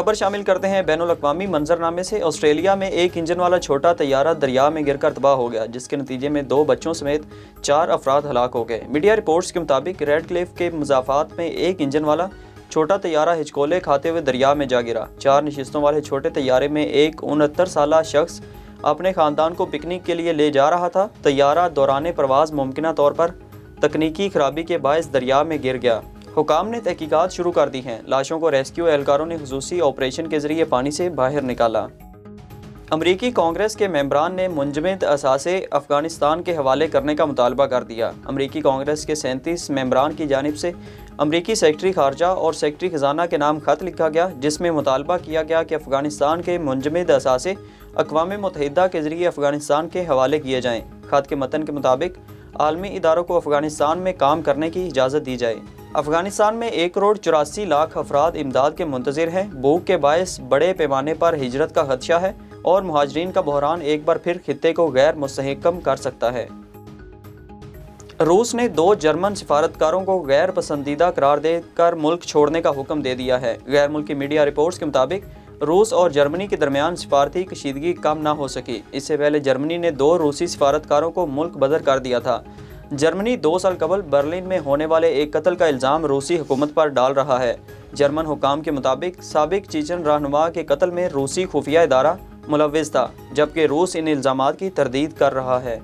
خبر شامل کرتے ہیں بین الاقوامی منظرنامے سے۔ آسٹریلیا میں ایک انجن والا چھوٹا طیارہ دریا میں گر کر تباہ ہو گیا، جس کے نتیجے میں 2 بچوں سمیت 4 افراد ہلاک ہو گئے۔ میڈیا رپورٹس کے مطابق ریڈ کلف کے مضافات میں ایک انجن والا چھوٹا طیارہ ہچکولے کھاتے ہوئے دریا میں جا گرا۔ 4 نشستوں والے چھوٹے طیارے میں ایک 69 سالہ شخص اپنے خاندان کو پکنک کے لیے لے جا رہا تھا۔ طیارہ دوران پرواز ممکنہ طور پر تکنیکی خرابی کے باعث دریا میں گر گیا۔ حکام نے تحقیقات شروع کر دی ہیں۔ لاشوں کو ریسکیو اہلکاروں نے خصوصی آپریشن کے ذریعے پانی سے باہر نکالا۔ امریکی کانگریس کے ممبران نے منجمد اثاثے افغانستان کے حوالے کرنے کا مطالبہ کر دیا۔ امریکی کانگریس کے 37 ممبران کی جانب سے امریکی سیکرٹری خارجہ اور سیکرٹری خزانہ کے نام خط لکھا گیا، جس میں مطالبہ کیا گیا کہ افغانستان کے منجمد اثاثے اقوام متحدہ کے ذریعے افغانستان کے حوالے کیے جائیں۔ خط کے متن کے مطابق عالمی اداروں کو افغانستان میں کام کرنے کی اجازت دی جائے۔ افغانستان میں 1,84,00,000 افراد امداد کے منتظر ہیں۔ بھوک کے باعث بڑے پیمانے پر ہجرت کا خدشہ ہے اور مہاجرین کا بحران ایک بار پھر خطے کو غیر مستحکم کر سکتا ہے۔ روس نے 2 جرمن سفارتکاروں کو غیر پسندیدہ قرار دے کر ملک چھوڑنے کا حکم دے دیا ہے۔ غیر ملکی میڈیا رپورٹس کے مطابق روس اور جرمنی کے درمیان سفارتی کشیدگی کم نہ ہو سکی۔ اس سے پہلے جرمنی نے 2 روسی سفارتکاروں کو ملک بدر کر دیا تھا۔ جرمنی 2 سال قبل برلن میں ہونے والے ایک قتل کا الزام روسی حکومت پر ڈال رہا ہے۔ جرمن حکام کے مطابق سابق چیچن رہنما کے قتل میں روسی خفیہ ادارہ ملوث تھا، جبکہ روس ان الزامات کی تردید کر رہا ہے۔